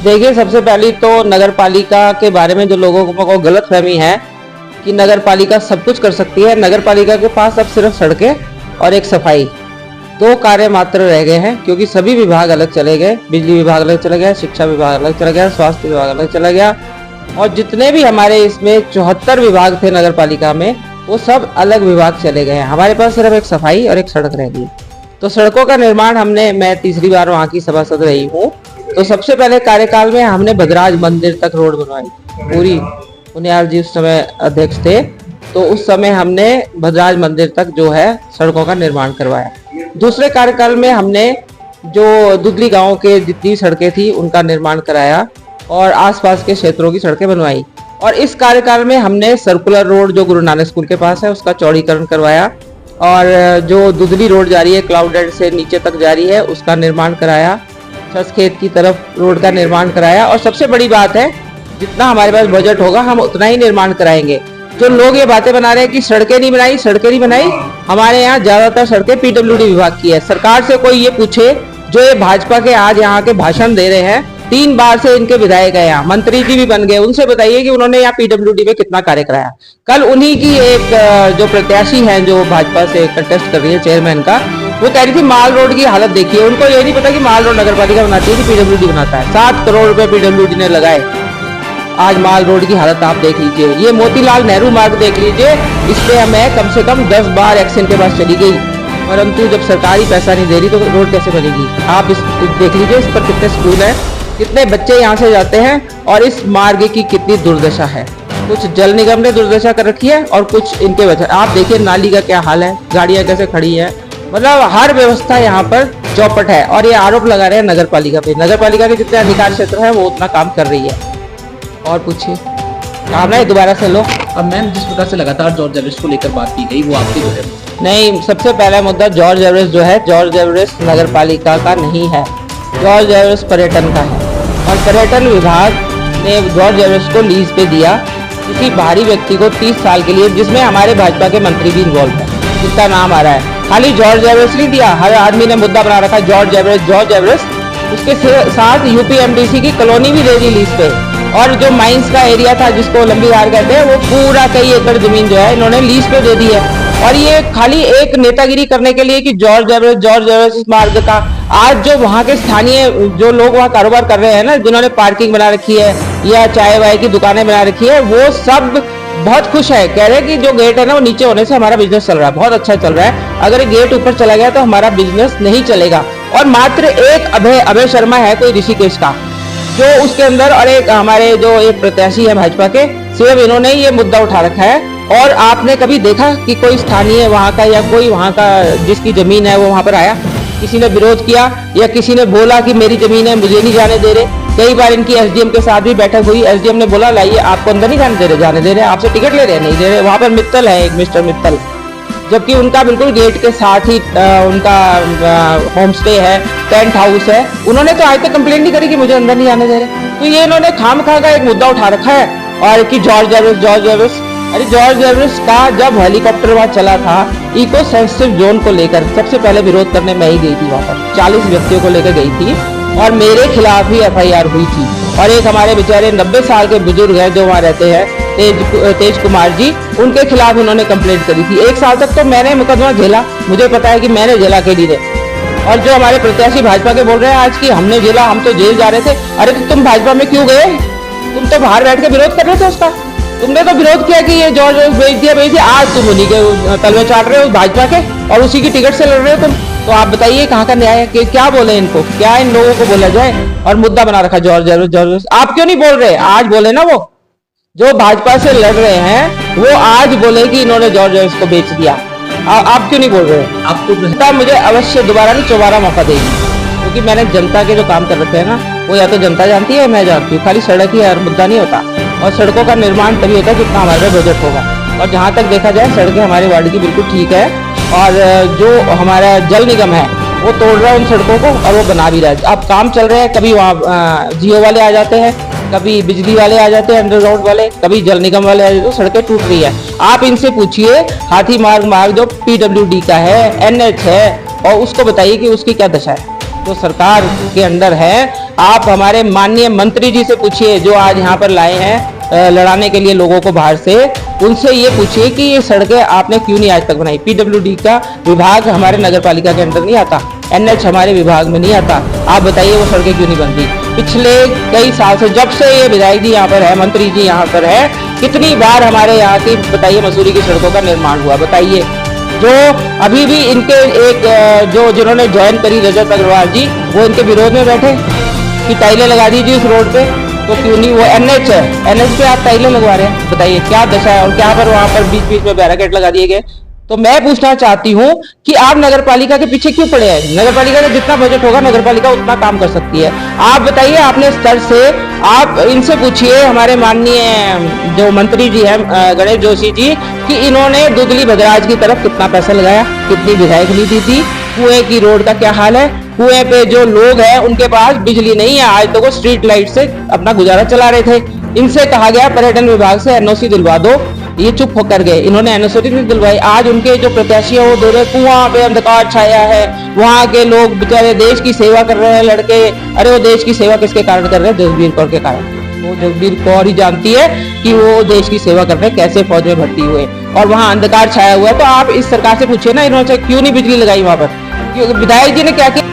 देखिए, सबसे पहली तो नगर पालिका के बारे में जो लोगों को गलत फहमी है कि नगर पालिका सब कुछ कर सकती है। नगर पालिका के पास अब सिर्फ सड़कें और एक सफाई, दो कार्य मात्र रह गए हैं, क्योंकि सभी विभाग अलग चले गए। बिजली विभाग अलग चला गया, शिक्षा विभाग अलग चला गया, स्वास्थ्य विभाग अलग चला गया, और जितने भी हमारे इसमें 74 विभाग थे नगर पालिका में, वो सब अलग विभाग चले गए हैं। हमारे पास सिर्फ एक सफाई और एक सड़क रह गई। तो सड़कों का निर्माण मैं तीसरी बार वहाँ की सभासद रही हूँ। तो सबसे पहले कार्यकाल में हमने भद्राज मंदिर तक रोड बनवाई पूरी। पुनियाल जी उस समय अध्यक्ष थे, तो उस समय हमने भद्राज मंदिर तक जो है सड़कों का निर्माण करवाया। दूसरे कार्यकाल में हमने जो दुधली गांव के जितनी सड़कें थी उनका निर्माण कराया और आसपास के क्षेत्रों की सड़कें बनवाई। और इस कार्यकाल में हमने सर्कुलर रोड जो गुरु नानक स्कूल के पास है उसका चौड़ीकरण करवाया, और जो दुधली रोड जा रही है क्लाउडेड से नीचे तक जा रही है उसका निर्माण कराया। खेत की तरफ रोड का निर्माण कराया। और सबसे बड़ी बात है, जितना हमारे पास बजट होगा हम उतना ही निर्माण कराएंगे। जो लोग ये बातें बना रहे हैं कि सड़कें नहीं बनाई, हमारे यहाँ ज्यादातर सड़कें पीडब्ल्यूडी विभाग की है। सरकार से कोई ये पूछे, जो ये भाजपा के आज यहाँ के भाषण दे रहे हैं, 3 बार से इनके विधायक है, यहाँ मंत्री जी भी बन गए, उनसे बताइए कि उन्होंने यहाँ पीडब्ल्यूडी में कितना कार्य कराया। कल उन्हीं की एक जो प्रत्याशी है जो भाजपा से कंटेस्ट कर रही है चेयरमैन का, वो कह रही थी माल रोड की हालत देखिए। उनको ये नहीं पता कि माल रोड नगर पालिका बनाती है कि पीडब्ल्यूडी बनाता है। 7 करोड़ रुपए पीडब्ल्यूडी ने लगाए। आज माल रोड की हालत आप देख लीजिए। ये मोतीलाल नेहरू मार्ग देख लीजिए, इस पे हमें कम से कम 10 बार एक्शन के पास चली गई, परंतु जब सरकार ही पैसा नहीं दे रही तो रोड कैसे बनेगी। आप इस देख लीजिए, इस पर कितने स्कूल है, कितने बच्चे यहाँ से जाते हैं, और इस मार्ग की कितनी दुर्दशा है। कुछ जल निगम ने दुर्दशा कर रखी है और कुछ इनके वजह। आप देखिए नाली का क्या हाल है, गाड़ियां कैसे खड़ी है, मतलब हर व्यवस्था यहाँ पर चौपट है। और ये आरोप लगा रहे हैं नगर पालिका पे। नगर पालिका के जितने अधिकार क्षेत्र है वो उतना काम कर रही है। और पूछिए, काम है दोबारा से लो। अब मैम, जिस प्रकार से लगातार जॉर्ज एवरेस्ट को लेकर बात की गई, वो आपकी जो है नहीं, सबसे पहला मुद्दा जॉर्ज एवरेस्ट जो है, जॉर्ज एवरेस्ट नगर पालिका का नहीं है, जॉर्ज एवरेस्ट पर्यटन का है। और पर्यटन विभाग ने जॉर्ज एवरेस्ट को लीज पे दिया किसी बाहरी व्यक्ति को 30 साल के लिए, जिसमें हमारे भाजपा के मंत्री भी इन्वॉल्व है, जिसका नाम आ रहा है। खाली जॉर्ज एवरेस्ट नहीं दिया, हर आदमी ने मुद्दा बना रखा जॉर्ज एवरेस्ट। उसके साथ यूपीएमडीसी की कॉलोनी भी दे दी लीज पे, और जो माइंस का एरिया था जिसको लंबी धार कहते हैं, वो पूरा कई एकड़ जमीन जो है इन्होंने लीज पे दे दी है। और ये खाली एक नेतागिरी करने के लिए कि जॉर्ज एवरेस्ट मार्ग का। आज जो वहाँ के स्थानीय जो लोग वहाँ कारोबार कर रहे हैं ना, जिन्होंने पार्किंग बना रखी है या चाय वाय की दुकानें बना रखी है, वो सब बहुत खुश है। कह रहे हैं कि जो गेट है ना वो नीचे होने से हमारा बिजनेस चल रहा है, बहुत अच्छा चल रहा है। अगर ये गेट ऊपर चला गया तो हमारा बिजनेस नहीं चलेगा। और मात्र एक अभय शर्मा है कोई ऋषिकेश का, जो उसके अंदर, और एक हमारे जो एक प्रत्याशी है भाजपा के, सिर्फ इन्होंने ये मुद्दा उठा रखा है। और आपने कभी देखा कि कोई स्थानीय वहाँ का या कोई वहाँ का जिसकी जमीन है वो वहाँ पर आया, किसी ने विरोध किया या किसी ने बोला कि मेरी जमीन है मुझे नहीं जाने दे रहे। कई बार इनकी एसडीएम के साथ भी बैठक हुई, एसडीएम ने बोला लाइए, आपको अंदर नहीं जाने दे रहे, आपसे टिकट ले रहे, नहीं दे रहे। वहाँ पर मित्तल है, एक मिस्टर मित्तल, जबकि उनका बिल्कुल गेट के साथ ही उनका होम स्टे है, टेंट हाउस है। उन्होंने तो आज तक कंप्लेंट नहीं करी कि मुझे अंदर नहीं आने दे रहे। तो ये इन्होंने खामखा का एक मुद्दा उठा रखा है। और कि जॉर्ज एवरेस्ट, अरे जॉर्ज एवरेस्ट का जब हेलीकॉप्टर वहाँ चला था, इको सेंसिटिव जोन को लेकर सबसे पहले विरोध करने मैं ही गई थी वहाँ पर, 40 व्यक्तियों को लेकर गई थी, और मेरे खिलाफ ही FIR हुई थी। और एक हमारे बेचारे 90 साल के बुजुर्ग हैं जो वहाँ रहते हैं, तेज कुमार जी, उनके खिलाफ उन्होंने कंप्लेंट करी थी। 1 साल तक तो मैंने मुकदमा झेला, मुझे पता है कि मैंने झेला के लिए। और जो हमारे प्रत्याशी भाजपा के बोल रहे हैं आज की हमने झेला, हम तो जेल जा रहे थे। अरे तो तुम भाजपा में क्यों गए? तुम तो बाहर बैठ के विरोध कर रहे थे उसका। तुमने तो विरोध किया कि ये जॉर्ज बेच दिया। आज तुम उन्हीं के तलवे चाट रहे हो भाजपा के, और उसी की टिकट से लड़ रहे हो तुम। तो आप बताइए कहाँ का न्याय है? कि क्या बोले इनको, क्या इन लोगों को बोला जाए? और मुद्दा बना रखा जॉर्ज एवरेस्ट। आप क्यों नहीं बोल रहे? आज बोले ना, वो जो भाजपा से लड़ रहे हैं वो आज बोले कि इन्होंने जॉर्ज एवरेस्ट को बेच दिया। आप क्यों नहीं बोल रहे? आपको मुझे अवश्य दोबारा नहीं 4बारा मौका देगी, क्योंकि मैंने जनता के जो काम कर रखे हैं ना, वो या तो जनता जानती है, मैं जानती हूँ। खाली सड़क ही हर मुद्दा नहीं होता, और सड़कों का निर्माण तभी होता है जितना हमारे बजट होगा। और जहाँ तक देखा जाए सड़कें हमारे वार्ड की बिल्कुल ठीक है, और जो हमारा जल निगम है वो तोड़ रहा है उन सड़कों को, और वो बना भी रहा है। अब काम चल रहे हैं, कभी वहाँ जियो वाले आ जाते हैं, कभी बिजली वाले आ जाते हैं, अंडरग्राउंड वाले, कभी जल निगम वाले आ जाते हैं, तो सड़कें टूट रही है। आप इनसे पूछिए, हाथी मार्ग जो PWD का है, NH है, और उसको बताइए कि उसकी क्या दशा है। जो सरकार के अंडर है आप हमारे माननीय मंत्री जी से पूछिए जो आज यहाँ पर लाए हैं लड़ाने के लिए लोगों को बाहर से, उनसे ये पूछिए कि ये सड़कें आपने क्यों नहीं आज तक बनाई। पीडब्ल्यूडी का विभाग हमारे नगर पालिका के अंदर नहीं आता, एनएच हमारे विभाग में नहीं आता, आप बताइए वो सड़कें क्यों नहीं बनती। पिछले कई साल से जब से ये विधायक जी यहाँ पर है, मंत्री जी यहाँ पर है, कितनी बार हमारे यहाँ की बताइए मसूरी की सड़कों का निर्माण हुआ बताइए। जो अभी भी इनके एक जो जिन्होंने ज्वाइन करी रजत अग्रवाल जी, वो इनके विरोध में बैठे कि टाइलें लगा दीजिए इस रोड पे, तो क्यों नहीं। वो एनएच है, एनएच पे आप टाइलें लगवा रहे हैं, बताइए क्या दशा है। और क्या पर वहां पर बीच बीच में बैरिकेड लगा दिए गए। तो मैं पूछना चाहती हूँ कि आप नगर पालिका के पीछे क्यों पड़े हैं। नगर पालिका का जितना बजट होगा नगर पालिका उतना काम कर सकती है। आप बताइए अपने स्तर से, आप इनसे पूछिए हमारे माननीय जो मंत्री जी हैं गणेश जोशी जी, कि इन्होंने दुधली भद्राज की तरफ कितना पैसा लगाया, कितनी विधायक नीति थी, कुएं की रोड का क्या हाल है, कुएं पे जो लोग हैं उनके पास बिजली नहीं है, आज तक वो स्ट्रीट लाइट से अपना गुजारा चला रहे थे। इनसे कहा गया पर्यटन विभाग से एनओसी दिलवा दो, ये चुप होकर गए, इन्होंने एनओसी नहीं दिलवाई। आज उनके जो प्रत्याशी है वो दो रहे, कुआं पे अंधकार छाया है, वहां के लोग बेचारे देश की सेवा कर रहे हैं लड़के। अरे वो देश की सेवा किसके कारण कर रहे हैं? जसबीर कौर के कारण। वो जसबीर कौर ही जानती है कि वो देश की सेवा कर रहे हैं, कैसे फौज में भर्ती हुए, और वहां अंधकार छाया हुआ है। तो आप इस सरकार से पूछिए ना, इन्होंने क्यों नहीं बिजली लगाई वहां पर, विधायक जी ने क्या किया।